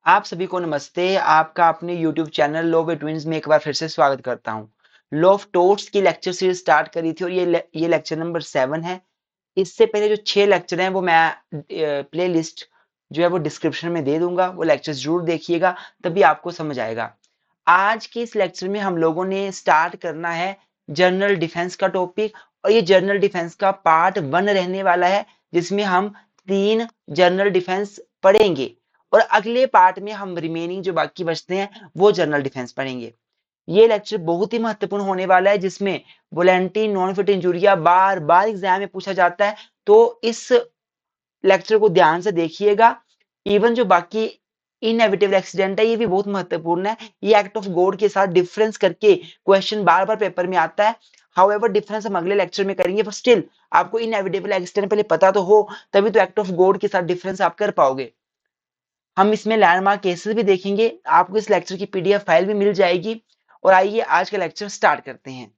आप सभी को नमस्ते। आपका अपने YouTube channel law of twins में एक बार फिर से स्वागत करता हूँ। लॉ ऑफ टोट्स की लेक्चर सीरीज स्टार्ट करी थी और ये लेक्चर नंबर 7 है। इससे पहले जो 6 लेक्चर हैं वो मैं प्ले लिस्ट जो है वो डिस्क्रिप्शन में दे दूंगा। वो लेक्चर जरूर देखिएगा, तभी आपको समझ आएगा। आज के इस लेक्चर में हम लोगों ने स्टार्ट करना है जनरल डिफेंस का टॉपिक, और ये जनरल डिफेंस का पार्ट 1 रहने वाला है, जिसमें हम 3 जनरल डिफेंस पढ़ेंगे और अगले पार्ट में हम रिमेनिंग जो बाकी बचते हैं वो जनरल डिफेंस पढ़ेंगे। ये लेक्चर बहुत ही महत्वपूर्ण होने वाला है, जिसमें वोलेंटी नॉन फिट इंजुरिया बार बार एग्जाम में पूछा जाता है, तो इस लेक्चर को ध्यान से देखिएगा। इवन जो बाकी इनएविटेबल एक्सीडेंट है ये भी बहुत महत्वपूर्ण है। ये एक्ट ऑफ गॉड के साथ डिफरेंस करके क्वेश्चन बार बार पेपर में आता है। हाउएवर डिफरेंस हम अगले लेक्चर में करेंगे, पर स्टिल आपको इनएविटेबल एक्सीडेंट पहले पता तो हो, तभी तो एक्ट ऑफ गॉड के साथ डिफरेंस आप कर पाओगे। हम इसमें लैंडमार्क केसेस भी देखेंगे। आपको इस लेक्चर की पीडीएफ फाइल भी मिल जाएगी। और आइए आज का लेक्चर स्टार्ट करते हैं।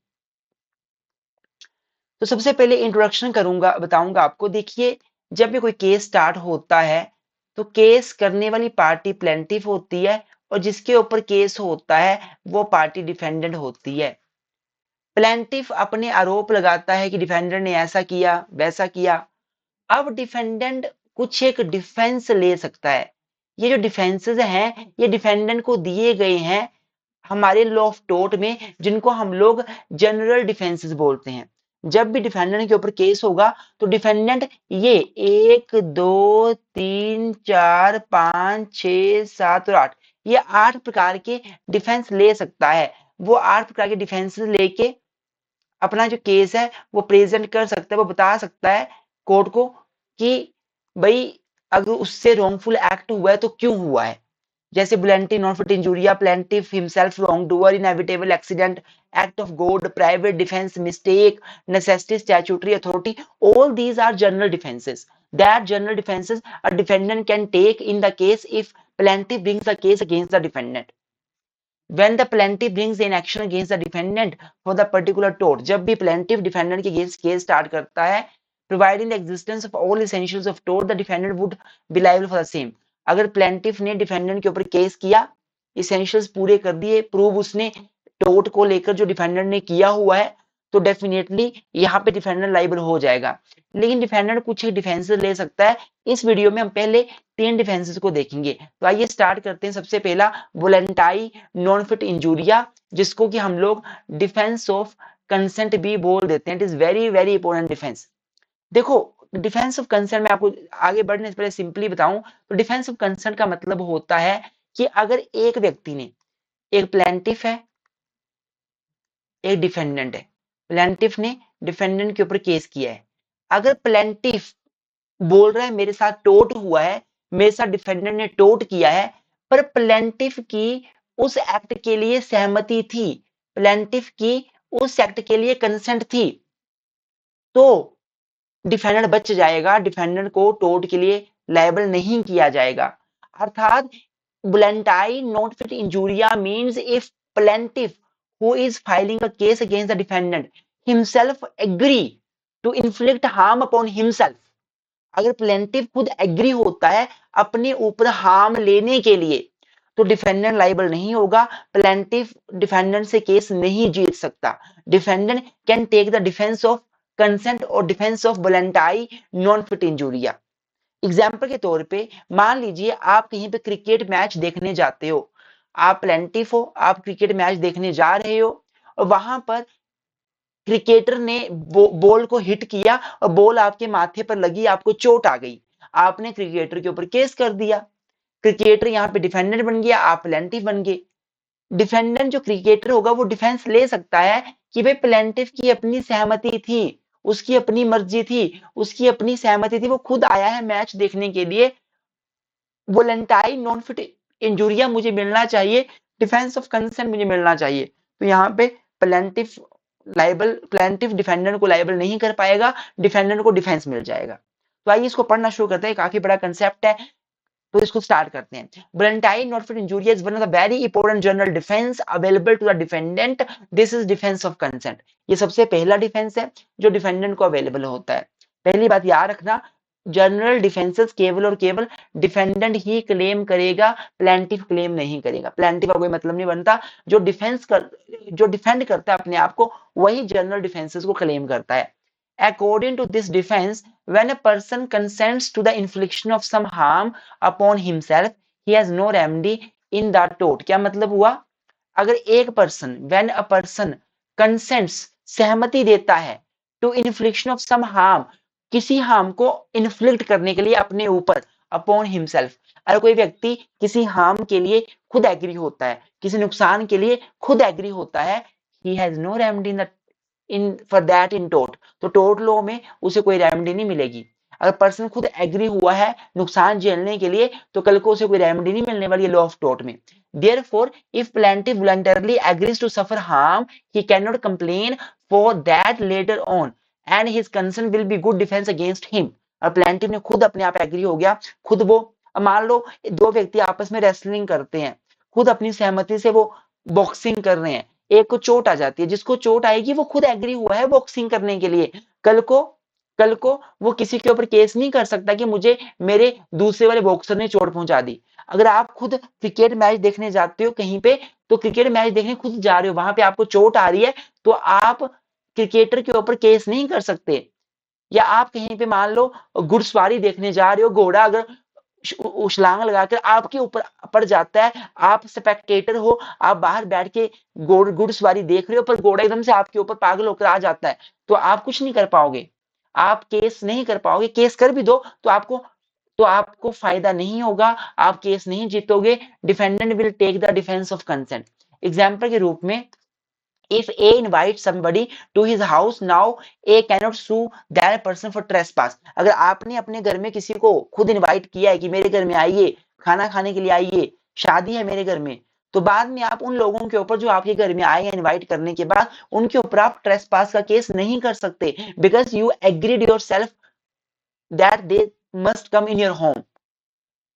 तो सबसे पहले इंट्रोडक्शन करूंगा, बताऊंगा आपको। देखिए, जब भी कोई केस स्टार्ट होता है तो केस करने वाली पार्टी प्लेंटिफ होती है और जिसके ऊपर केस होता है वो पार्टी डिफेंडेंट होती है। प्लेंटिफ अपने आरोप लगाता है कि डिफेंडेंट ने ऐसा किया वैसा किया। अब डिफेंडेंट कुछ एक डिफेंस ले सकता है। ये जो डिफेंसेस हैं ये डिफेंडेंट को दिए गए हैं हमारे लॉ ऑफ टोर्ट में, जिनको हम लोग जनरल डिफेंसेस बोलते हैं। जब भी डिफेंडेंट के ऊपर केस होगा तो डिफेंडेंट ये 1 2 3 4 5 6 7 और 8, ये 8 प्रकार के डिफेंस ले सकता है। वो 8 प्रकार के डिफेंसेस लेके अपना जो केस है वो प्रेजेंट कर सकता है। वो बता सकता है कोर्ट को कि भाई अगर उससे रॉन्गफुल एक्ट हुआ है तो क्यों हुआ है। जैसे volenti non fit injuria, plaintiff himself wrong doer, inevitable accident, act of God, private defence, mistake, necessity, statutory authority, all these are general defenses. That general defenses a defendant can take in the case if plaintiff brings a case against the defendant. When the plaintiff brings an action against the defendant for the particular tort, जब भी plaintiff defendant के against case start करता है, providing the existence of all essentials of tort, the defendant would be liable for the same. अगर plaintiff ने defendant के ऊपर case किया, essentials पूरे कर दिए, प्रूव उसने tort को लेकर जो defendant ने किया हुआ है, तो डेफिनेटली यहाँ पे डिफेंडेंट लाइबल हो जाएगा। लेकिन डिफेंडेंट कुछ डिफेंसेस ले सकता है। इस वीडियो में हम पहले 3 डिफेंसेस को देखेंगे। तो आइए स्टार्ट करते हैं। सबसे पहला वोलेंटाई नॉन फिट इंजूरिया, जिसको कि हम लोग डिफेंस ऑफ कंसेंट भी बोल देते हैं। It is very very important defence. देखो, डिफेंस ऑफ कंसेंट में आपको आगे बढ़ने से पहले सिंपली बताऊं तो डिफेंस ऑफ कंसेंट का मतलब होता है कि अगर एक व्यक्ति ने, एक प्लेंटिफ है एक डिफेंडेंट है, प्लेंटिफ ने डिफेंडेंट के ऊपर केस किया है। अगर प्लेंटिफ बोल रहा है मेरे साथ टोट हुआ है, मेरे साथ डिफेंडेंट ने टोट किया है, पर प्लेंटिफ की उस एक्ट के लिए सहमति थी, प्लेंटिफ की उस एक्ट के लिए कंसेंट थी, तो डिफेंडेंट बच जाएगा। डिफेंडेंट को टोट के लिए लायबल नहीं किया जाएगा। अर्थात volenti non fit injuria means if plaintiff who is filing a case against the defendant himself agree to inflict harm upon himself. अगर प्लेंटिफ खुद एग्री होता है अपने ऊपर हार्म लेने के लिए, तो डिफेंडेंट लाइबल नहीं होगा। प्लेंटिफ डिफेंडेंट से केस नहीं जीत सकता। Defendant can take the defence of consent और defence of volenti non fit injuria. Example के तौर पे मान लीजिए आप कहीं पे क्रिकेट मैच देखने जाते हो, आप प्लेंटिफ हो, आप क्रिकेट मैच देखने जा रहे हो और वहां पर क्रिकेटर ने बॉल को हिट किया और बॉल आपके माथे पर लगी, आपको चोट आ गई। आपने क्रिकेटर के ऊपर केस कर दिया। क्रिकेटर यहाँ पे डिफेंडेंट बन गया, आप प्लेंटिफ बन गए। डिफेंडेंट जो क्रिकेटर होगा वो डिफेंस ले सकता है कि भाई प्लेंटिफ की अपनी सहमति थी, उसकी अपनी मर्जी थी, उसकी अपनी सहमति थी, वो खुद आया है मैच देखने के लिए, वोलेंटाई नॉन फिट इंजूरिया मुझे मिलना चाहिए, डिफेंस ऑफ कंसेंट मुझे मिलना चाहिए। तो यहाँ पे प्लेंटिफ डिफेंडेंट को लाइबल नहीं कर पाएगा, डिफेंडेंट को डिफेंस मिल जाएगा। तो आइए इसको पढ़ना शुरू करते हैं। काफी बड़ा कंसेप्ट है, तो इसको स्टार्ट करते हैं। Volenti non fit injuria is one of the very important general defence available to the defendant. This is defence of consent. ये सबसे पहला डिफेंस है जो डिफेंडेंट को अवेलेबल होता है। पहली बात याद रखना, जनरल डिफेंसेस केवल और केवल डिफेंडेंट ही क्लेम करेगा, प्लेंटिफ क्लेम नहीं करेगा। प्लेंटिफ का कोई मतलब नहीं बनता, जो डिफेंड करता है अपने आप को, वही जनरल डिफेंसेस को क्लेम करता है। According to this defence, when a person consents to the infliction of some harm upon himself, he has no remedy in the टोट। क्या मतलब हुआ? अगर एक person, when a person consents, सहमति देता है, to infliction of some harm, किसी हार्म को इन्फ्लिक्ट करने के लिए अपने ऊपर, अपॉन हिमसेल्फ, अगर कोई व्यक्ति किसी हार्म के लिए खुद एग्री होता है, किसी नुकसान के लिए खुद एग्री होता है, he has no remedy in for that in टोट, तो टोट लॉ में उसे कोई रेमेडी नहीं मिलेगी। अगर पर्सन खुद एग्री हुआ है नुकसान झेलने के लिए, तो कल को उसे कोई रेमेडी नहीं मिलने वाली है लॉ ऑफ टोट में। Therefore, if plaintiff voluntarily agrees to suffer harm, he cannot complain for that later on, and his consent will be good defense against him. और plaintiff ने खुद अपने आप एग्री हो गया, खुद वो, मान लो दो व्यक्ति आपस में रेसलिंग करते हैं, खुद अपनी सहमति से वो बॉक्सिंग कर रहे हैं, एक को चोट आ जाती है, जिसको चोट आएगी वो खुद एग्री हुआ है बॉक्सिंग करने के लिए, कल को वो किसी के ऊपर केस नहीं कर सकता कि मुझे मेरे दूसरे वाले बॉक्सर ने चोट पहुंचा दी। अगर आप खुद क्रिकेट मैच देखने जाते हो कहीं पे, तो क्रिकेट मैच देखने खुद जा रहे हो, वहां पे आपको चोट आ रही है, तो आप क्रिकेटर के ऊपर केस नहीं कर सकते। या आप कहीं पे मान लो घुड़सवारी देखने जा रहे हो, घोड़ा अगर उछलांग लगाकर आपके ऊपर पड़ जाता है, आप स्पेक्टेटर हो, आप बाहर बैठ के घुड़सवारी देख रहे हो, पर घोड़ा एकदम से आपके ऊपर पागल होकर आ जाता है, तो आप कुछ नहीं कर पाओगे, आप केस नहीं कर पाओगे। केस कर भी दो तो आपको फायदा नहीं होगा, आप केस नहीं जीतोगे। Defendant will take the defence of consent. Example के रूप में, if A invites somebody to his house, now A cannot sue that person for trespass। अगर आपने अपने घर में किसी को खुद इनवाइट किया है कि मेरे घर में आइए, खाना खाने के लिए आइए, शादी है मेरे घर में, तो बाद में आप उन लोगों के ऊपर जो आपके घर में आए हैं इनवाइट करने के बाद, उनके ऊपर आप ट्रेसपास का केस नहीं कर सकते, because you agreed yourself that they must come in your home.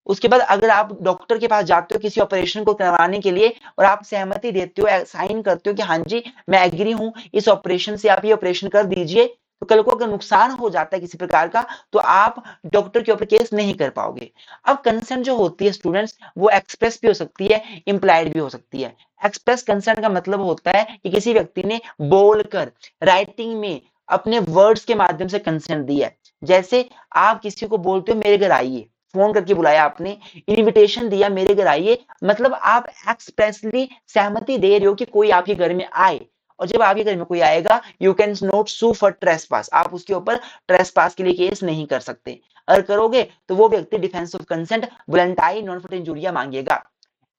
उसके बाद अगर आप डॉक्टर के पास जाते हो किसी ऑपरेशन को करवाने के लिए, और आप सहमति देते हो, साइन करते हो कि हाँ जी मैं एग्री हूं इस ऑपरेशन से, आप ये ऑपरेशन कर दीजिए, तो कल को अगर नुकसान हो जाता है किसी प्रकार का, तो आप डॉक्टर के ऊपर केस नहीं कर पाओगे। अब कंसेंट जो होती है स्टूडेंट्स, वो एक्सप्रेस भी हो सकती है, इंप्लाइड भी हो सकती है। एक्सप्रेस कंसेंट का मतलब होता है कि किसी व्यक्ति ने बोलकर, राइटिंग में, अपने वर्ड्स के माध्यम से कंसेंट दिया है। जैसे आप किसी को बोलते हो मेरे घर आइए, फोन करके बुलाया आपने, इनविटेशन दिया मेरे घर आइए, मतलब आप एक्सप्रेसली सहमति दे रहे हो कि कोई आपके घर में आए। और जब आपके घर में कोई आएगा, you can not sue for trespass, आप उसके ऊपर ट्रेसपास के लिए केस नहीं कर सकते। अगर करोगे तो वो व्यक्ति defence of consent voluntary non for injuria मांगेगा।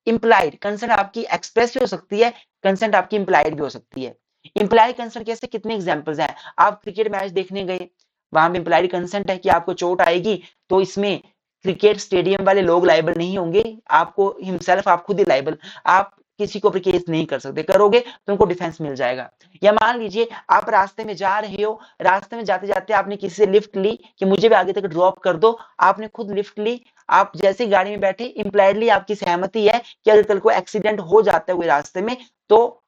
इंप्लाइड कंसेंट आपकी एक्सप्रेस भी हो सकती है, कंसेंट आपकी इंप्लाइड भी हो सकती है। इंप्लाइड कंसेंट कैसे, कितने एग्जांपल्स हैं। आप क्रिकेट मैच देखने गए, वहां पे इंप्लाइड कंसेंट है कि आपको चोट आएगी, तो इसमें क्रिकेट स्टेडियम वाले लोग लाइबल नहीं होंगे, आपको हिमसेल्फ, आप खुद ही लाइबल, आप किसी को भी केस नहीं कर सकते, करोगे तो उनको डिफेंस मिल जाएगा। या मान लीजिए आप रास्ते में जा रहे हो, रास्ते में जाते जाते आपने किसी से लिफ्ट ली कि मुझे भी आगे तक ड्रॉप कर दो, आपने खुद लिफ्ट ली, आप जैसे गाड़ी में बैठे, इंप्लाइडली आपकी सहमति है कि अगर कल को एक्सीडेंट हो जाता है कोई रास्ते में, तो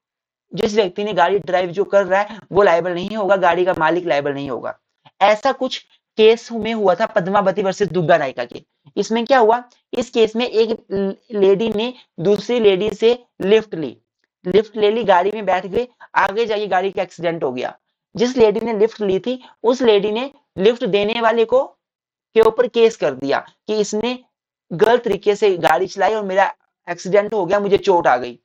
जिस व्यक्ति ने गाड़ी ड्राइव जो कर रहा है वो लायबल नहीं होगा, गाड़ी का मालिक लायबल नहीं होगा। ऐसा कुछ केस में हुआ था पद्मावती वर्सेस दुग्गा नायिका के। इसमें क्या हुआ, इस केस में एक लेडी ने दूसरी लेडी से लिफ्ट ले ली, गाड़ी में बैठ गए, आगे जाके गाड़ी का एक्सीडेंट हो गया। जिस लेडी ने लिफ्ट ली थी, उस लेडी ने लिफ्ट देने वाले को के ऊपर केस कर दिया कि इसने गलत तरीके से गाड़ी चलाई और मेरा एक्सीडेंट हो गया, मुझे चोट आ गई।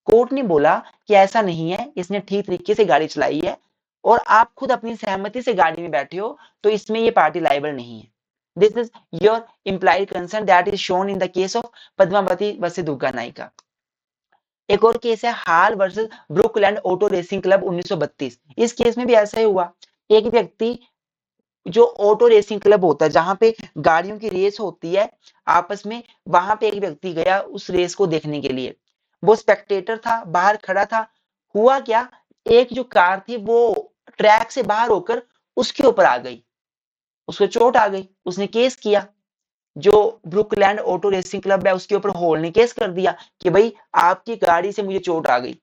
कोर्ट ने बोला कि ऐसा नहीं है, इसने ठीक तरीके से गाड़ी चलाई है और आप खुद अपनी सहमति से गाड़ी में बैठे हो, तो इसमें ये पार्टी लायबल नहीं है। This is your implied concern that is shown in the case of Padmavati versus Dugga नायिका। एक और केस है हाल versus Brookland auto racing club 1932। इस केस में भी ऐसा ही हुआ। एक व्यक्ति, जो ऑटो रेसिंग क्लब होता है जहां पे गाड़ियों की रेस होती है आपस में, वहां पे एक व्यक्ति गया उस रेस को देखने के लिए। वो स्पेक्टेटर था, बाहर खड़ा था। हुआ क्या, एक जो कार थी वो ट्रैक से बाहर होकर उसके ऊपर आ गई, उसको चोट आ गई। उसने केस किया, जो ब्रुकलैंड ऑटो रेसिंग क्लब है उसके ऊपर हॉल ने केस कर दिया कि भाई आपकी गाड़ी से मुझे चोट आ गई।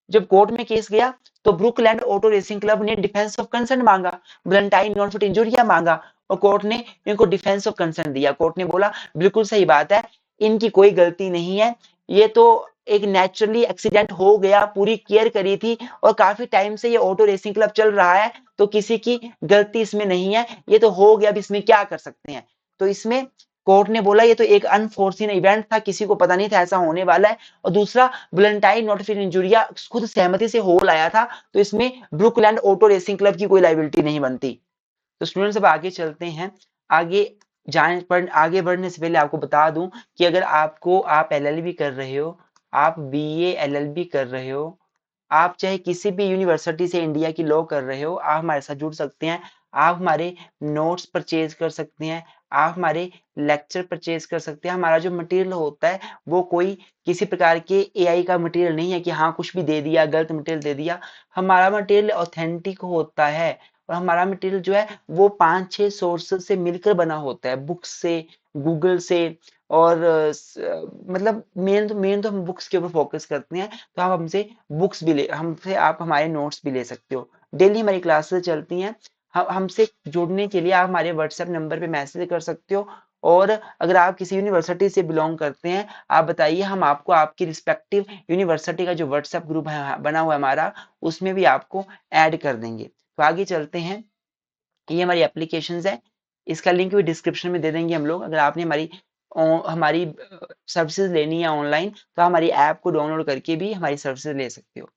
जब कोर्ट में केस गया तो ब्रुकलैंड ऑटो रेसिंग क्लब ने डिफेंस ऑफ कंसर्न मांगा, वॉलंटरी नॉन फिट इंजुरिया मांगा, और कोर्ट ने इनको डिफेंस ऑफ कंसर्न दिया। कोर्ट ने बोला बिल्कुल सही बात है, इनकी कोई गलती नहीं है, ये तो एक नेचुरली एक्सीडेंट हो गया, पूरी केयर करी थी और काफी टाइम से ये ऑटो रेसिंग क्लब चल रहा है, तो किसी की गलती इसमें नहीं है, ये तो हो गया, अब इसमें क्या कर सकते हैं। तो इसमें कोर्ट ने बोला ये तो एक अनफोर्सिन इवेंट था, किसी को पता नहीं था ऐसा होने वाला है। और दूसरा, वॉलंटाइन नोटिफिकेशन इंजुरिया खुद सहमति से हो लाया था, तो इसमें ब्रुकलैंड ऑटो रेसिंग क्लब की कोई लाइबिलिटी नहीं बनती। तो स्टूडेंट्स अब आगे चलते हैं। आगे बढ़ने से पहले आपको बता दूं कि अगर आप एलएलबी कर रहे हो, आप बीए एलएलबी कर रहे हो, आप चाहे किसी भी यूनिवर्सिटी से इंडिया की लॉ कर रहे हो, आप हमारे साथ जुड़ सकते हैं। आप हमारे नोट्स परचेज कर सकते हैं, आप हमारे लेक्चर परचेज कर सकते हैं। हमारा जो मटेरियल होता है वो कोई किसी प्रकार के एआई का मटेरियल नहीं है कि हाँ कुछ भी दे दिया, गलत मटेरियल दे दिया। हमारा मटेरियल ऑथेंटिक होता है और हमारा मटेरियल जो है वो 5-6 सोर्सेज से मिलकर बना होता है, बुक्स से, गूगल से, और मतलब मेन तो हम बुक्स के ऊपर फोकस करते हैं। तो आप हमसे बुक्स भी ले हमसे आप हमारे नोट्स भी ले सकते हो। डेली हमारी क्लासेस चलती हैं। हम हमसे जुड़ने के लिए आप हमारे व्हाट्सएप नंबर पे मैसेज कर सकते हो। और अगर आप किसी यूनिवर्सिटी से बिलोंग करते हैं, आप बताइए, हम आपको आपकी रिस्पेक्टिव यूनिवर्सिटी का जो व्हाट्सएप ग्रुप है बना हुआ है हमारा, उसमें भी आपको ऐड कर देंगे। तो आगे चलते हैं। ये हमारी एप्लीकेशंस है, इसका लिंक भी डिस्क्रिप्शन में दे देंगे हम लोग। अगर आपने हमारी सर्विसेज लेनी है ऑनलाइन, तो हमारी ऐप को डाउनलोड करके भी हमारी सर्विसेज ले सकते हो।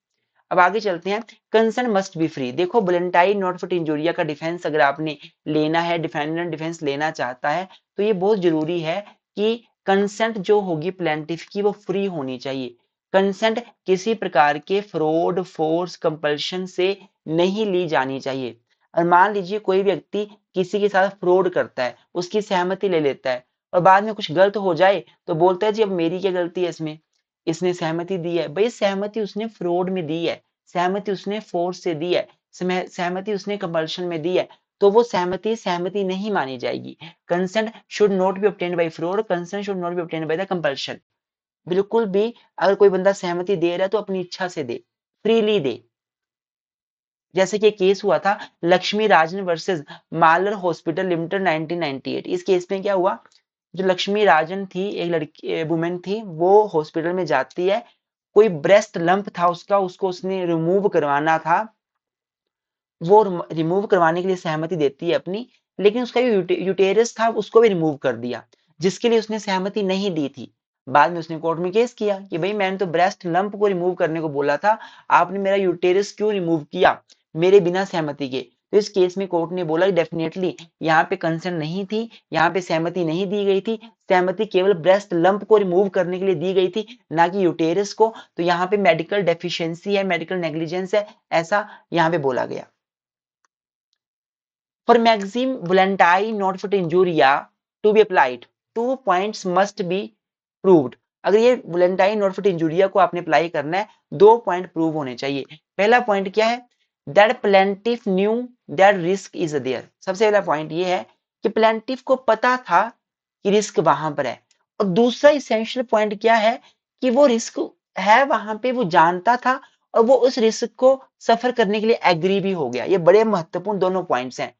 अब आगे चलते हैं। Concern must be free. देखो, वॉलंटाइन नॉट फॉर इंजुरिया का डिफेंस अगर आपने लेना है, डिफेंडेंट डिफेंस लेना चाहता है, तो ये बहुत जरूरी है कि कंसेंट जो होगी प्लेंटिफ की वो फ्री होनी चाहिए। कंसेंट किसी प्रकार के फ्रॉड, फोर्स, कंपल्शन से नहीं ली जानी चाहिए। और मान लीजिए कोई व्यक्ति किसी के साथ फ्रॉड करता है, उसकी सहमति ले लेता है और बाद में कुछ गलत हो जाए तो बोलता है जी अब मेरी क्या गलती है इसमें, इसने सहमति दी है। भाई सहमति उसने फ्रॉड में दी है, सहमति उसने फोर्स से दी है, सहमति उसने कंपल्शन में दी है, तो वो सहमति नहीं मानी जाएगी। Consent should not be obtained by fraud, consent should not be obtained by the compulsion. बिल्कुल भी अगर कोई बंदा सहमति दे रहा है तो अपनी इच्छा से दे, फ्रीली दे। जैसे कि केस हुआ था लक्ष्मी राजन वर्सेस मालर हॉस्पिटल लिमिटेड 1998। इस केस में क्या हुआ, जो लक्ष्मी राजन थी, एक लड़की वुमेन थी, वो हॉस्पिटल में जाती है, कोई ब्रेस्ट लंप था उसका, उसको उसने रिमूव करवाना था। वो रिमूव करवाने के लिए सहमति देती है अपनी, लेकिन उसका जो यूटेरस था उसको भी रिमूव कर दिया, जिसके लिए उसने सहमति नहीं दी थी। बाद में उसने कोर्ट में केस किया कि भाई मैंने तो ब्रेस्ट लंप को रिमूव करने को बोला था, आपने मेरा यूटेरस क्यों रिमूव किया मेरे बिना सहमति के। तो इस केस में कोर्ट ने बोला डेफिनेटली यहाँ पे कंसेंट नहीं थी, यहाँ पे सहमति नहीं दी गई थी, सहमति केवल ब्रेस्ट लंप को रिमूव करने के लिए दी गई थी, ना कि यूटेरस को। तो यहाँ पे मेडिकल डेफिशिएंसी है, मेडिकल नेग्लिजेंस है, ऐसा यहाँ पे बोला गया। For maxim voluntary not fit injuria to be applied, 2 points must be proved। अगर ये वॉलंटारी नॉट फिट इंजुरिया को आपने अप्लाई करना है, 2 पॉइंट प्रूव होने चाहिए। पहला पॉइंट क्या है, that plaintiff knew that risk is there. सबसे पहला पॉइंट ये है कि प्लेंटिफ को पता था कि रिस्क वहां पर है। और दूसरा इसेंशियल पॉइंट क्या है कि वो रिस्क है वहां पे, वो जानता था और वो उस रिस्क को सफर करने के लिए एग्री भी हो गया। ये बड़े महत्वपूर्ण दोनों पॉइंट्स हैं।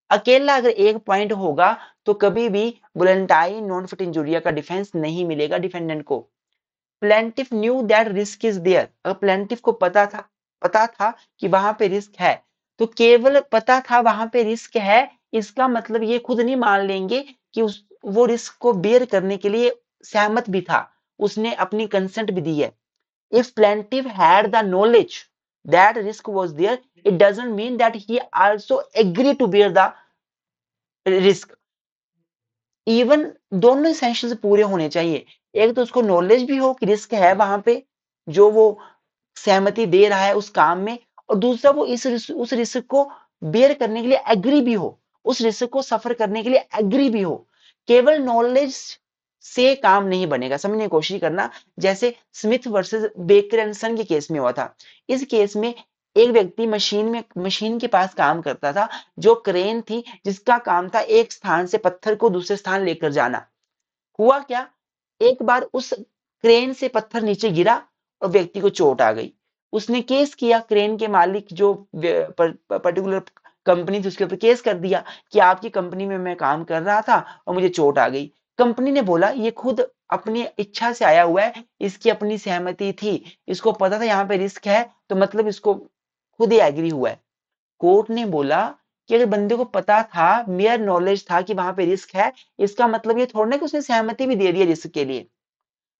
अकेला अगर एक पॉइंट होगा तो कभी भी वॉलंटारी नॉन फिट इंजुरिया का डिफेंस नहीं मिलेगा डिफेंडेंट को। Plaintiff knew that risk is there. अगर प्लेंटिफ को पता था कि वहां पे रिस्क है, तो केवल पता था वहां पे रिस्क है, इसका मतलब ये खुद नहीं मान लेंगे कि वो रिस्क को बेयर करने के लिए सहमत भी था, उसने अपनी कंसेंट भी दी है। If plaintiff had the knowledge that risk was there, it doesn't mean that he also agreed to bear the risk। Even दोनों एसेंशियल्स पूरे होने चाहिए। एक तो उसको नॉलेज भी हो कि रिस्क है वहां पे, जो वो सहमति दे रहा है उस काम में, और दूसरा वो उस रिस्क को बेयर करने के लिए एग्री भी हो, उस रिस्क को सफर करने के लिए एग्री भी हो। केवल नॉलेज से काम नहीं बनेगा, समझने की कोशिश करना। जैसे स्मिथ वर्सेस बेकर एंड सन के केस में हुआ था। इस केस में एक व्यक्ति मशीन के पास काम करता था, जो क्रेन थी, जिसका काम था एक स्थान से पत्थर को दूसरे स्थान लेकर जाना। हुआ क्या, एक बार उस क्रेन से पत्थर नीचे गिरा और व्यक्ति को चोट आ गई। उसने केस किया, क्रेन के मालिक जो पर्टिकुलर कंपनी ने उसके ऊपर केस कर दिया कि आपकी कंपनी में मैं काम कर रहा था और मुझे चोट आ गई। कंपनी ने बोला ये खुद अपनी इच्छा से आया हुआ है, इसकी अपनी सहमति थी, इसको पता था यहाँ पे रिस्क है, तो मतलब इसको खुद ही एग्री हुआ है। कोर्ट ने बोला कि अगर बंदे को पता था, मेयर नॉलेज था कि वहां पे रिस्क है, इसका मतलब ये थोड़ा ना कि उसने सहमति भी दे दी है रिस्क के लिए।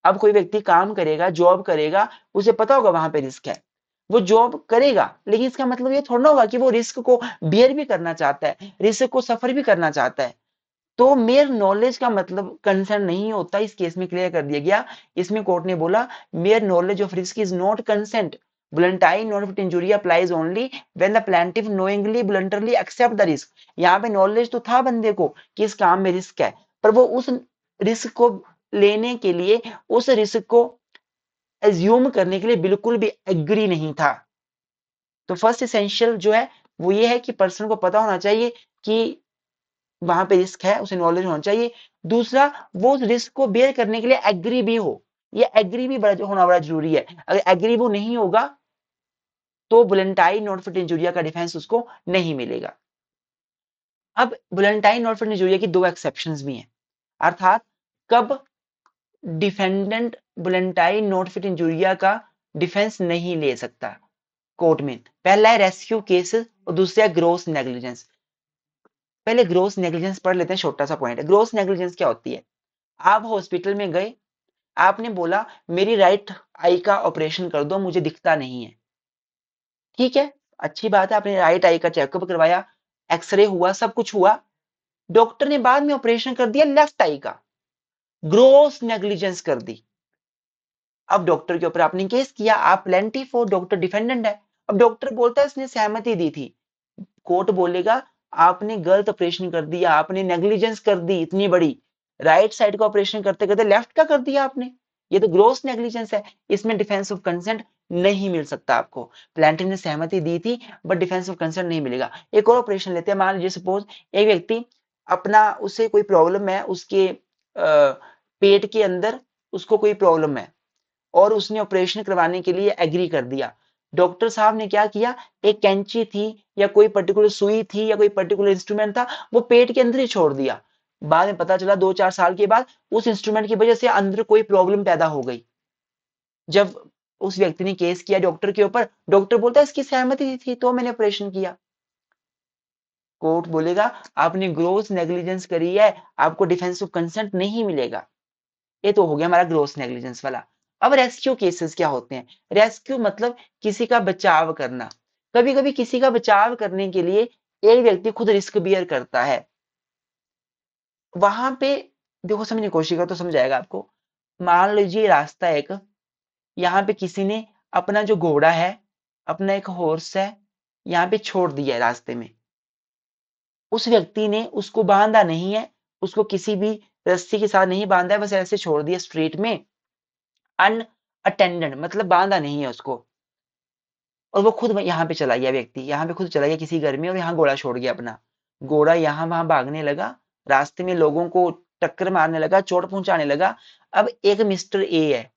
अब कोई व्यक्ति काम करेगा, जॉब करेगा, उसे पता होगा वहां पे रिस्क है, वो जॉब करेगा, लेकिन इसका मतलब ये थोड़ा ना होगा कि वो रिस्क को बियर भी करना चाहता है, रिस्क को सफर भी करना चाहता है। तो मेयर नॉलेज का मतलब कंसर्न नहीं होता, इस केस में क्लियर कर दिया गया। इसमें कोर्ट ने बोला mayor knowledge of risk is not consent, voluntary non-fit injury applies only when the plaintiff knowingly voluntarily accept the risk। यहाँ पे नॉलेज तो था बंदे को कि इस काम में रिस्क है, पर वो उस रिस्क को लेने के लिए, उस रिस्क को एज्यूम करने के लिए बिल्कुल भी एग्री नहीं था। तो फर्स्ट एसेंशियल जो है वो ये है कि पर्सन को पता होना चाहिए कि वहां पे रिस्क है, उसे नॉलेज होना चाहिए। दूसरा, वो उस रिस्क को बेयर करने के लिए एग्री भी हो, ये एग्री भी होना बड़ा जरूरी है। अगर एग्री वो नहीं होगा तो वॉलंटरी नॉन फिट इंजुरिया का डिफेंस उसको नहीं मिलेगा। अब वॉलंटरी नॉन फिट इंजुरिया की दो एक्सेप्शंस भी हैं, अर्थात कब डिफेंडेंट वॉलंटरी नॉन फिट इंजुरिया का डिफेंस नहीं ले सकता कोर्ट में। पहला है रेस्क्यू केसेस और दूसरा है ग्रोस नेग्लिजेंस। पहले ग्रोस नेग्लिजेंस पढ़ लेते हैं, छोटा सा पॉइंट है। ग्रोस नेग्लिजेंस क्या होती है? आप हॉस्पिटल में गए, आपने बोला मेरी राइट आई का ऑपरेशन कर दो, मुझे दिखता नहीं है। ठीक है, अच्छी बात है, आपने राइट आई का चेकअप करवाया, एक्सरे हुआ, सब कुछ हुआ। डॉक्टर ने बाद में ऑपरेशन कर दिया लेफ्ट आई का, ग्रोस नेग्लिजेंस कर दी। अब डॉक्टर के ऊपर आपने केस किया, आप प्लेंटिफ हो, डॉक्टर डिफेंडेंट है। अब डॉक्टर बोलता है इसने सहमति दी थी, कोर्ट बोलेगा आपने गलत ऑपरेशन कर दिया, आपने नेग्लिजेंस कर दी इतनी बड़ी, राइट साइड का ऑपरेशन करते करते लेफ्ट का कर दिया आपने, ये तो ग्रोस नेग्लिजेंस है। इसमें डिफेंस ऑफ कंसेंट नहीं मिल सकता आपको। प्लांटिन ने सहमति दी थी बट डिफेंस ऑफ कंसेंट नहीं मिलेगा। एक और ऑपरेशन लेते हैं, मान लीजिए सपोज एक व्यक्ति अपना, उसे कोई प्रॉब्लम है उसके पेट के अंदर, उसको कोई प्रॉब्लम है और उसने ऑपरेशन करवाने के लिए एग्री कर दिया। डॉक्टर साहब ने क्या किया, एक कैंची थी या कोई पर्टिकुलर सुई थी या कोई पर्टिकुलर इंस्ट्रूमेंट था, वो पेट के अंदर ही छोड़ दिया। बाद में पता चला 2-4 साल के बाद उस इंस्ट्रूमेंट की वजह से अंदर कोई प्रॉब्लम पैदा हो गई। जब उस व्यक्ति ने केस किया डॉक्टर के ऊपर, डॉक्टर बोलता है इसकी सहमति थी तो मैंने ऑपरेशन किया। कोर्ट बोलेगा आपने ग्रोस नेग्लिजेंस करी है, आपको डिफेंस ऑफ कंसेंट नहीं मिलेगा। ये तो हो गया हमारा ग्रोस नेग्लिजेंस वाला। अब रेस्क्यू केसेस क्या होते हैं? रेस्क्यू मतलब किसी का बचाव करना। कभी कभी किसी का बचाव करने के लिए एक व्यक्ति खुद रिस्क बियर करता है। वहां पे देखो, समझने की कोशिश करो तो समझ आएगा आपको। मान लीजिए रास्ता एक, यहाँ पे किसी ने अपना जो घोड़ा है, अपना एक हॉर्स है, यहाँ पे छोड़ दिया है रास्ते में। उस व्यक्ति ने उसको बांधा नहीं है, उसको किसी भी रस्सी के साथ नहीं बांधा है, बस ऐसे छोड़ दिया स्ट्रीट में, अनअटेंडेड मतलब बांधा नहीं है उसको, और वो खुद यहाँ पे चला गया, व्यक्ति यहाँ पे खुद चला गया किसी घर में और यहाँ घोड़ा छोड़ गया अपना। घोड़ा यहाँ वहां भागने लगा, रास्ते में लोगों को टक्कर मारने लगा, चोट पहुंचाने लगा। अब एक मिस्टर ए है,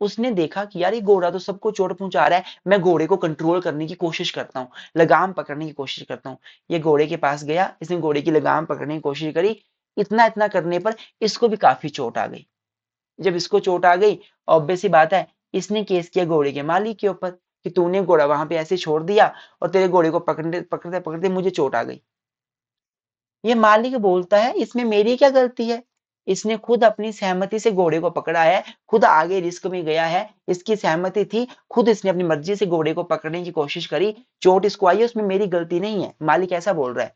उसने देखा कि यार ये घोड़ा तो सबको चोट पहुंचा रहा है, मैं घोड़े को कंट्रोल करने की कोशिश करता हूँ, लगाम पकड़ने की कोशिश करता हूँ। ये घोड़े के पास गया, इसने घोड़े की लगाम पकड़ने की कोशिश करी, इतना इतना करने पर इसको भी काफी चोट आ गई। जब इसको चोट आ गई, ऑब्वियस सी बात है, इसने केस किया घोड़े के मालिक के ऊपर कि तूने घोड़ा वहां पे ऐसे छोड़ दिया और तेरे घोड़े को पकड़ते पकड़ते पकड़ते मुझे चोट आ गई। ये मालिक बोलता है इसमें मेरी क्या गलती है, इसने खुद अपनी सहमति से घोड़े को पकड़ा है, खुद आगे रिस्क में गया है, इसकी सहमति थी, खुद इसने अपनी मर्जी से घोड़े को पकड़ने की कोशिश करी, चोट इसको आई है, उसमें मेरी गलती नहीं है। मालिक ऐसा बोल रहा है,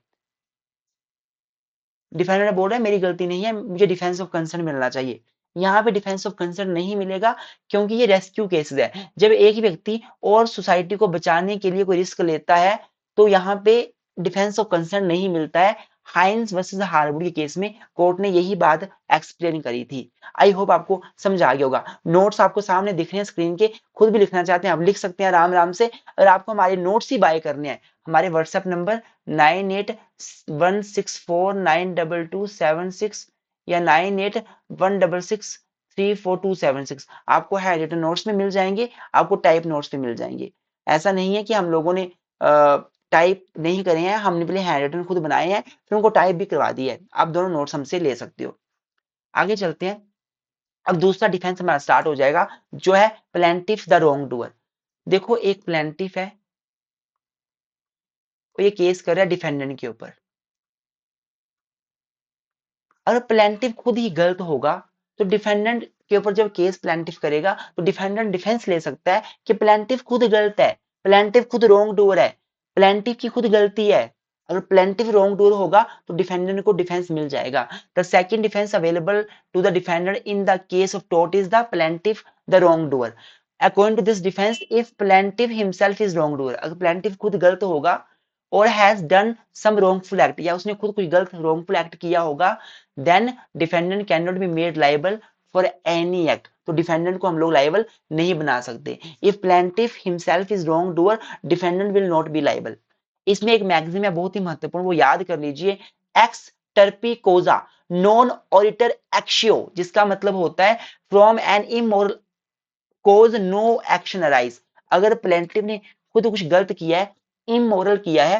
डिफेंडर बोल रहा है मेरी गलती नहीं है, मुझे डिफेंस ऑफ कंसर्न मिलना चाहिए। यहाँ पे डिफेंस ऑफ कंसर्न नहीं मिलेगा क्योंकि ये रेस्क्यू केसेस है। जब एक ही व्यक्ति और सोसाइटी को बचाने के लिए कोई रिस्क लेता है तो यहाँ पे डिफेंस ऑफ कंसर्न नहीं मिलता है। हाइंस वर्सेस हार्वर्ड के केस में कोर्ट ने यही बात एक्सप्लेन करी थी। आई होप आपको समझ आ गया होगा। नोट्स आपको सामने दिख रहे हैं स्क्रीन के, खुद भी लिखना चाहते हैं आप लिख सकते हैं आराम आराम से। अगर आपको हमारे नोट्स ही बाय करने हैं, हमारे व्हाट्सएप नंबर 9816492276 या 9816634276 आपको है रिटन नोट्स में मिल जाएंगे, आपको टाइप नोट्स में मिल जाएंगे। ऐसा नहीं है कि हम लोगों ने टाइप नहीं करे हैं, हमने पहले हैंड रिटन खुद बनाए हैं, फिर उनको टाइप भी करवा दिया है। आप दोनों नोट्स हमसे ले सकते हो। आगे चलते हैं। अब दूसरा डिफेंस हमारा स्टार्ट हो जाएगा, जो है प्लेंटिफ द रॉन्ग डूअर। देखो एक प्लेंटिफ है, और ये केस कर रहा है डिफेंडेंट के ऊपर। अगर प्लेंटिफ खुद ही गलत होगा, तो डिफेंडेंट के ऊपर जब केस प्लेंटिफ करेगा, तो डिफेंडेंट डिफेंस ले सकता है कि प्लेंटिफ खुद गलत है, प्लेंटिफ खुद रॉन्ग डूअर है, प्लेंटिफ की खुद गलती है। अगर प्लेंटिफ रॉन्ग डूअर होगा, तो डिफेंडेंट को डिफेंस मिल जाएगा। The second defence available to the defendant in the case of tort is the plaintiff the wrong doer. According to this defence, if plaintiff himself is wrong doer, अगर plaintiff खुद गलत होगा और has done some wrongful act, या उसने खुद कोई गलत wrongful act किया होगा, then defendant cannot be made liable for any act, तो डिफेंडेंट को हम लोग लाइबल नहीं बना सकते। If plaintiff himself is wrong doer, defendant will not be liable. इसमें एक मैक्सिम है बहुत ही महत्वपूर्ण, वो याद कर लीजिए, एक्स टर्पी कोजा नॉन ऑरिटर एक्शियो, जिसका मतलब होता है from an immoral cause no action arise. अगर प्लेंटिफ ने खुद कुछ गलत किया है, इमोरल किया है,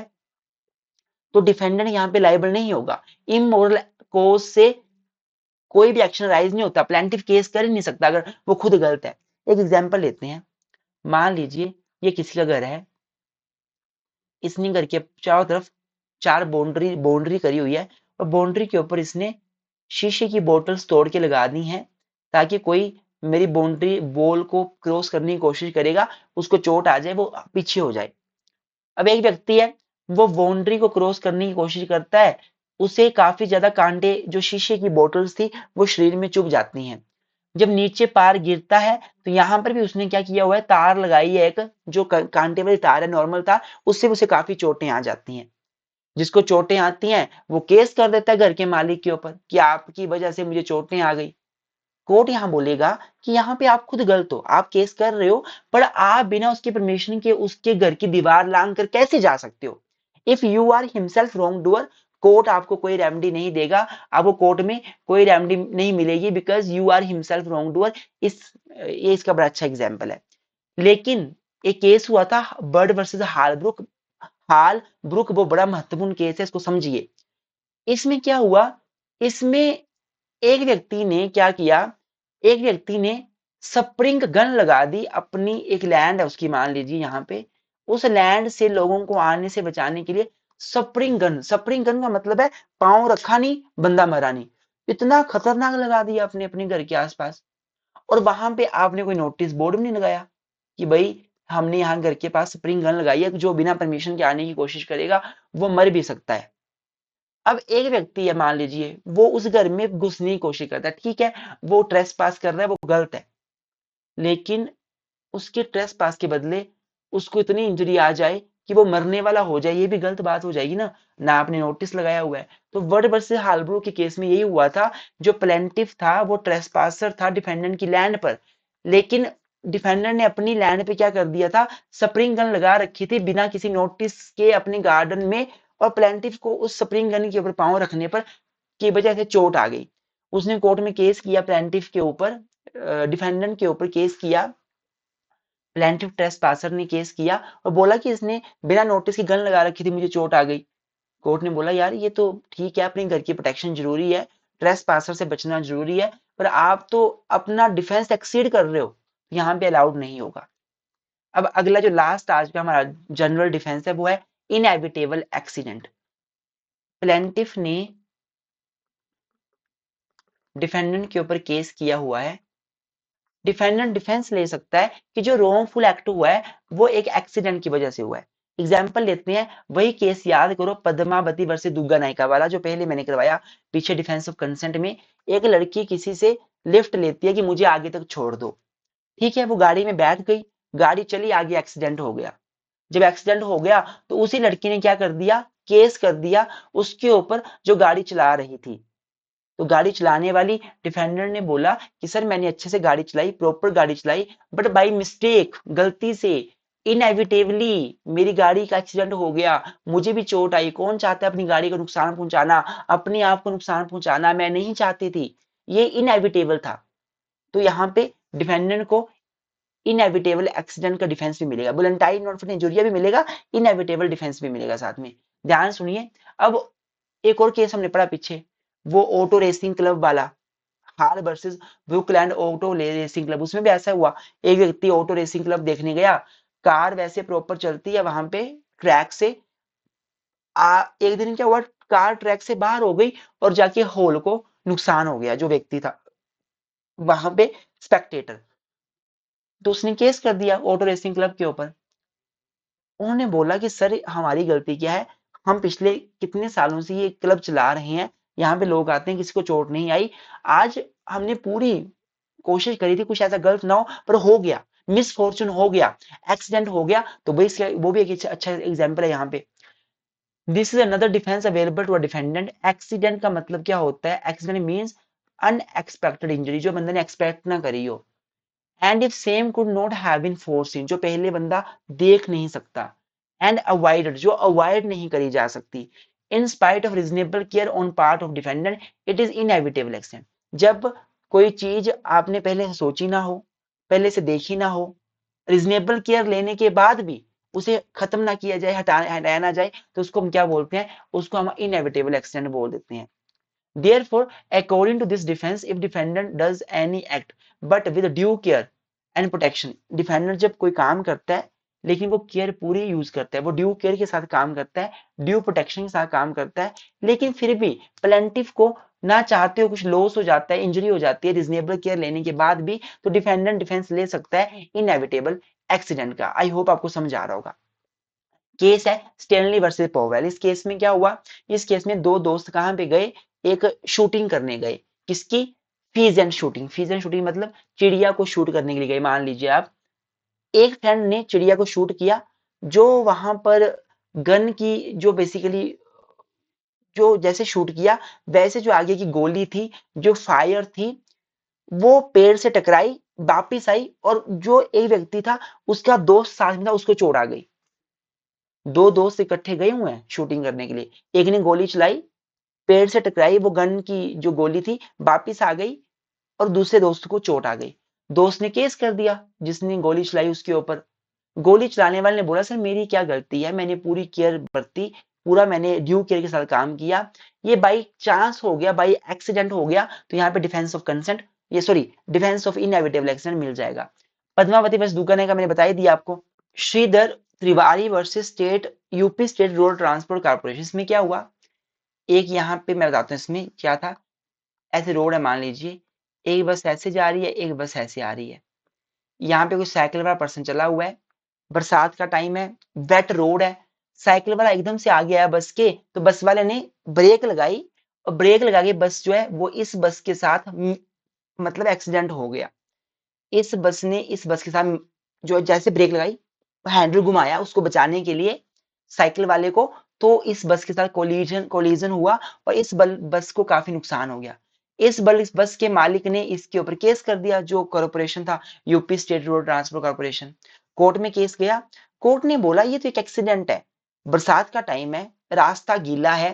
तो डिफेंडेंट यहाँ पे लाइबल नहीं होगा। इमोरल कोज से कोई भी एक्शन राइज नहीं होता, प्लेंटिफ केस कर ही नहीं सकता अगर वो खुद गलत है। एक एग्जांपल लेते हैं। मान लीजिए ये किसी का घर है, इसने घर के चारों तरफ चार बाउंड्री बाउंड्री करी हुई है, और बाउंड्री के ऊपर इसने शीशे की बोतल्स तोड़ के लगा दी हैं, ताकि कोई मेरी बाउंड्री बॉल को क्रॉस करने की कोशिश करेगा, उसको चोट आ जाए, वो पीछे हो जाए। अब एक व्यक्ति है, वो बाउंड्री को क्रॉस करने की कोशिश करता है, उसे काफी ज्यादा कांटे जो शीशे की बोतल्स थी वो शरीर में चुभ जाती हैं। जब नीचे पार गिरता है, तो यहाँ पर भी उसने क्या किया हुआ है, तार लगाई है एक, जो कांटे वाली तार है, नॉर्मल तार, उससे उसे काफी चोटें आ जाती हैं। जिसको चोटें आती हैं वो केस कर देता है घर के मालिक के ऊपर कि आपकी वजह से मुझे चोटें आ गई। कोर्ट यहाँ बोलेगा कि यहाँ पे आप खुद गलत हो, आप केस कर रहे हो, पर आप बिना उसके परमिशन के उसके घर की दीवार लांग कर कैसे जा सकते हो। If you are himself wrong doer, court आपको कोई रेमेडी नहीं देगा, आपको कोर्ट में कोई रेमेडी नहीं मिलेगी, because you are himself wrong doer. ये इसका बड़ा अच्छा एग्जाम्पल है। लेकिन एक केस हुआ था बर्ड वर्सेस हालब्रुक। हाल ब्रुक वो बड़ा महत्वपूर्ण केस है, इसको समझिए। इसमें क्या हुआ, इसमें एक व्यक्ति ने क्या किया, एक व्यक्ति ने स्प्रिंग गन लगा दी, अपनी एक लैंड है उसकी, मान लीजिए यहाँ पे, उस लैंड से लोगों को आने से बचाने के लिए स्प्रिंग गन का मतलब है पांव रखा नहीं बंदा मरा नहीं, इतना खतरनाक लगा दिया अपने अपने घर के आसपास। और वहां पे आपने कोई नोटिस बोर्ड भी नहीं लगाया कि भाई हमने यहाँ घर के पास स्प्रिंग गन लगाई है, जो बिना परमिशन के आने की कोशिश करेगा वो मर भी सकता है। अब एक व्यक्ति है, मान लीजिए वो उस घर में घुसने की कोशिश करता है, ठीक है, वो ट्रेस पास कर रहा है, वो गलत है, लेकिन उसके ट्रेस पास के बदले उसको इतनी इंजरी आ जाए कि वो मरने वाला हो जाए, ये भी गलत बात हो जाएगी ना। ना आपने नोटिस लगाया हुआ है। तो वर्ड वर्सेस हालब्रो के केस में यही हुआ था, जो प्लेंटिफ था वो ट्रेसपासर था डिफेंडेंट की लैंड पर, लेकिन डिफेंडेंट ने अपनी लैंड पे क्या कर दिया था, स्प्रिंग गन लगा रखी थी बिना किसी नोटिस के अपने गार्डन में, और प्लेंटिफ को उस स्प्रिंग गन के ऊपर पांव रखने पर की वजह से चोट आ गई। उसने कोर्ट में केस किया प्लेंटिफ के ऊपर, डिफेंडेंट के ऊपर केस किया, प्लेंटिफ ट्रेसपासर ने केस किया और बोला कि इसने बिना नोटिस की गन लगा रखी थी, मुझे चोट आ गई। कोर्ट ने बोला यार ये तो ठीक है, अपने घर की प्रोटेक्शन जरूरी है, ट्रेसपासर से बचना जरूरी है, पर आप तो अपना डिफेंस एक्सीड कर रहे हो, यहाँ पे अलाउड नहीं होगा। अब अगला जो लास्ट आज का हमारा जनरल डिफेंस है वो है इनएविटेबल एक्सीडेंट। प्लेंटिफ ने डिफेंडेंट के ऊपर केस किया हुआ है, डिफेंडेंट डिफेंस ले सकता है कि जो रॉन्गफुल एक्ट हुआ है वो एक एक्सीडेंट की वजह से हुआ है। एग्जाम्पल लेते हैं, वही केस याद करो, पद्मावती वर्सेस दुग्गा नायका वाला जो पहले मैंने करवाया पीछे डिफेंस ऑफ कंसेंट में। एक लड़की किसी से लिफ्ट लेती है कि मुझे आगे तक छोड़ दो, ठीक है, वो गाड़ी में बैठ गई, गाड़ी चली आगे, एक्सीडेंट हो गया। जब एक्सीडेंट हो गया तो उसी लड़की ने क्या कर दिया, केस कर दिया उसके ऊपर जो गाड़ी चला रही थी। तो गाड़ी चलाने वाली डिफेंडर ने बोला कि सर मैंने अच्छे से गाड़ी चलाई, प्रॉपर गाड़ी चलाई, बट बाई मिस्टेक, गलती से, इनएविटेबली मेरी गाड़ी का एक्सीडेंट हो गया, मुझे भी चोट आई। कौन चाहता है अपनी गाड़ी को नुकसान पहुंचाना, अपने आप को नुकसान पहुंचाना, मैं नहीं चाहती थी, ये इनएविटेबल था। तो यहाँ पे डिफेंडेंट को इनएविटेबल एक्सीडेंट का डिफेंस भी मिलेगा, वोलेंटाइल नॉन फिट इंजुरिया भी मिलेगा, इनएविटेबल डिफेंस भी मिलेगा साथ में। ध्यान सुनिए। अब एक और केस हमने पढ़ा पीछे, वो ऑटो रेसिंग क्लब वाला, हाल versus Brookland auto racing club. उसमें भी ऐसा हुआ, एक व्यक्ति ऑटो रेसिंग क्लब देखने गया, कार वैसे प्रॉपर चलती है वहां पे ट्रैक से, एक दिन क्या हुआ, कार ट्रैक से बाहर हो गई और जाके होल को नुकसान हो गया, जो व्यक्ति था वहां पे स्पेक्टेटर। तो उसने केस कर दिया ऑटो रेसिंग क्लब के ऊपर। उन्होंने बोला कि सर हमारी गलती क्या है, हम पिछले कितने सालों से ये क्लब चला रहे हैं, यहाँ पे लोग आते हैं, किसी को चोट नहीं आई, आज हमने पूरी कोशिश करी थी कुछ ऐसा गलत ना हो, पर हो गया, मिसफॉर्चून हो गया, एक्सीडेंट हो गया। तो भाई वो भी एक अच्छा एग्जाम्पल है यहाँ पे। This is another defence available to a defendant. Accident का मतलब क्या होता है, एक्सीडेंट मीन्स अनएक्सपेक्टेड इंजरी, जो बंदे ने एक्सपेक्ट ना करी हो। And if same could not have been foreseen, जो पहले बंदा देख नहीं सकता। एंड अवॉइडेड, जो अवॉइड नहीं करी जा सकती। In spite of reasonable care on part of defendant, it is inevitable accident. जब कोई चीज आपने पहले से सोची ना हो, पहले से देखी ना हो, रीजनेबल केयर लेने के बाद भी उसे खत्म ना किया जाए, हटाया ना जाए, तो उसको हम क्या बोलते हैं, उसको हम इनएविटेबल एक्सीडेंट बोल देते हैं। Therefore, according to this defense, if defendant does any act but with due care and protection, defendant जब कोई काम करता है लेकिन वो केयर पूरी यूज करता है, वो ड्यू केयर के साथ काम करता है, ड्यू प्रोटेक्शन के साथ काम करता है, लेकिन फिर भी प्लेंटिफ को ना चाहते हो कुछ लॉस हो जाता है, इंजरी हो जाती है रिजनेबल केयर लेने के बाद भी, तो डिफेंडेंट डिफेंस ले सकता है इनएविटेबल एक्सीडेंट का। आई होप आपको समझ आ रहा होगा। केस है स्टेनली वर्सेस पोवेल। इस केस में क्या हुआ, इस केस में दो दोस्त कहां पे गए, एक शूटिंग करने गए, किसकी, फीजेंट शूटिंग। फीजेंट शूटिंग मतलब चिड़िया को शूट करने के लिए गए। मान लीजिए आप, एक फ्रेंड ने चिड़िया को शूट किया, जो वहां पर गन की जो बेसिकली जो जैसे शूट किया, वैसे जो आगे की गोली थी, जो फायर थी, वो पेड़ से टकराई, वापिस आई, और जो एक व्यक्ति था उसका दोस्त साथ में था, उसको चोट आ गई। दो दोस्त इकट्ठे गए हुए हैं शूटिंग करने के लिए, एक ने गोली चलाई, पेड़ से टकराई, वो गन की जो गोली थी वापिस आ गई, और दूसरे दोस्त को चोट आ गई। दोस्त ने केस कर दिया जिसने गोली चलाई उसके ऊपर। गोली चलाने वाले ने बोला सर मेरी क्या गलती है, मैंने पूरी केयर बरती, पूरा मैंने ड्यू केयर के साथ काम किया, ये बाई चांस हो गया, बाई एक्सीडेंट हो गया, तो यहाँ पे डिफेंस ऑफ कंसेंट, ये sorry defence of inevitable accident मिल जाएगा। पद्मावती बस दुकाने का मैंने बता ही दिया आपको। Shridhar Tiwari versus state UP state road transport corporation. इसमें क्या हुआ, एक यहाँ पे मैं बताता हूँ इसमें क्या था। ऐसे रोड है, मान लीजिए एक बस ऐसे जा रही है, एक बस ऐसे आ रही है, यहाँ पे कोई साइकिल वाला पर्सन चला हुआ है, बरसात का टाइम है, वेट रोड है, साइकिल वाला एकदम से आ गया है बस के, तो बस वाले ने ब्रेक लगाई, और ब्रेक लगा के बस जो है वो इस बस के साथ मतलब एक्सीडेंट हो गया। इस बस ने इस बस के साथ जो जैसे ब्रेक लगाई, हैंडल घुमाया उसको बचाने के लिए साइकिल वाले को, तो इस बस के साथ कोलिजन कोलिजन हुआ, और इस बस को काफी नुकसान हो गया। इस बस के मालिक ने इसके ऊपर केस कर दिया, जो कॉर्पोरेशन था UP state road transport corporation. Court में केस गया, कोर्ट ने बोला ये तो एक एक्सीडेंट है, बरसात का टाइम है, रास्ता गीला है,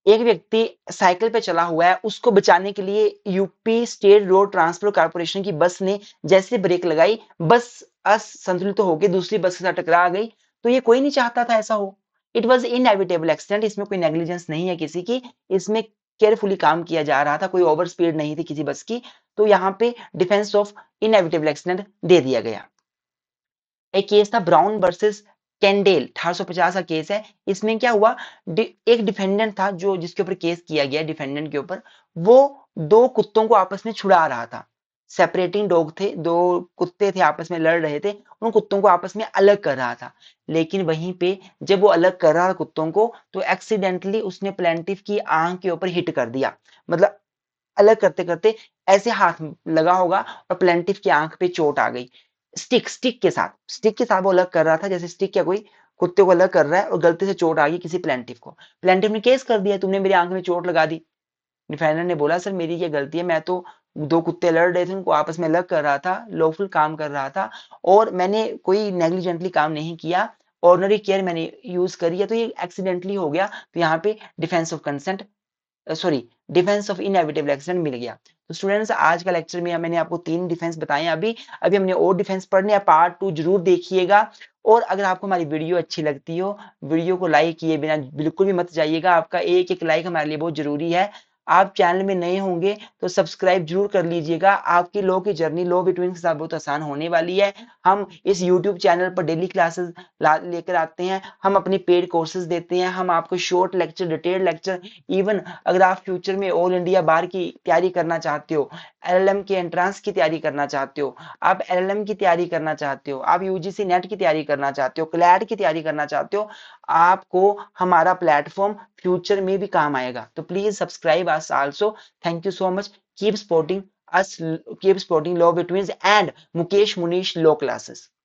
एक व्यक्ति साइकिल पे चला हुआ है, उसको बचाने के लिए UP state road transport corporation की बस ने जैसे ब्रेक लगाई, बस असंतुलित होकर दूसरी बस के साथ टकरा गई। तो ये कोई नहीं चाहता था ऐसा हो, इट वॉज इनएविटेबल एक्सीडेंट, इसमें कोई नेग्लिजेंस नहीं है किसी की, इसमें केयरफुली काम किया जा रहा था, कोई ओवर स्पीड नहीं थी किसी बस की, तो यहाँ पे डिफेंस ऑफ इनएविटेबल एक्सीडेंट दे दिया गया। एक केस था ब्राउन वर्सेस कैंडेल, 1850 का केस है। इसमें क्या हुआ, एक डिफेंडेंट था जो जिसके ऊपर केस किया गया, डिफेंडेंट के ऊपर, वो दो कुत्तों को आपस में छुड़ा रहा था। सेपरेटिंग डॉग थे, दो कुत्ते थे आपस में लड़ रहे थे, उन कुत्तों को आपस में अलग कर रहा था। लेकिन वहीं पे जब वो अलग कर रहा था कुत्तों को, तो एक्सीडेंटली उसने प्लेंटिफ की आंख के ऊपर हिट कर दिया, मतलब अलग करते करते ऐसे हाथ लगा होगा और प्लेंटिफ की आंख पे चोट आ गई। स्टिक के साथ वो अलग कर रहा था, जैसे स्टिक या कोई कुत्ते को अलग कर रहा है, और गलती से चोट आ गई किसी प्लेंटिफ को। प्लेंटिफ ने केस कर दिया, तुमने मेरी आंख में चोट लगा दी। डिफेंडर ने बोला सर मेरी क्या गलती है, मैं तो दो कुत्ते लड़ रहे थे, उनको आपस में अलग कर रहा था, लॉफुल काम कर रहा था, और मैंने कोई नेग्लिजेंटली काम नहीं किया, ऑर्डिनरी केयर मैंने यूज करी है, तो ये एक्सीडेंटली हो गया, तो यहाँ पे defence of consent sorry defence of inevitable accident मिल गया। तो स्टूडेंट्स आज का लेक्चर में मैंने आपको 3 डिफेंस बताए हैं अभी अभी हमने और डिफेंस पढ़ने हैं, पार्ट 2 जरूर देखिएगा। और अगर आपको हमारी वीडियो अच्छी लगती हो, वीडियो को लाइक किए बिना बिल्कुल भी मत जाइएगा, आपका एक-एक लाइक हमारे लिए बहुत जरूरी है। आप चैनल में नए होंगे तो सब्सक्राइब जरूर कर लीजिएगा, आपकी लॉ की जर्नी लॉ बिटवीन के साथ बहुत आसान होने वाली है। हम इस यूट्यूब चैनल पर डेली क्लासेस लेकर आते हैं, हम अपनी पेड कोर्सेज देते हैं, हम आपको short lecture, detailed lecture, even अगर आप फ्यूचर में ऑल इंडिया बार की तैयारी करना चाहते हो, एलएलएम के एंट्रेंस की तैयारी करना चाहते हो, आप एलएलएम की तैयारी करना चाहते हो, आप यूजीसी नेट की तैयारी करना चाहते हो, क्लैट की तैयारी करना चाहते हो, आपको हमारा प्लेटफॉर्म फ्यूचर में भी काम आएगा। तो please subscribe us also. Thank you so much. Keep supporting us, keep supporting law betweens and Mukesh Munish law classes.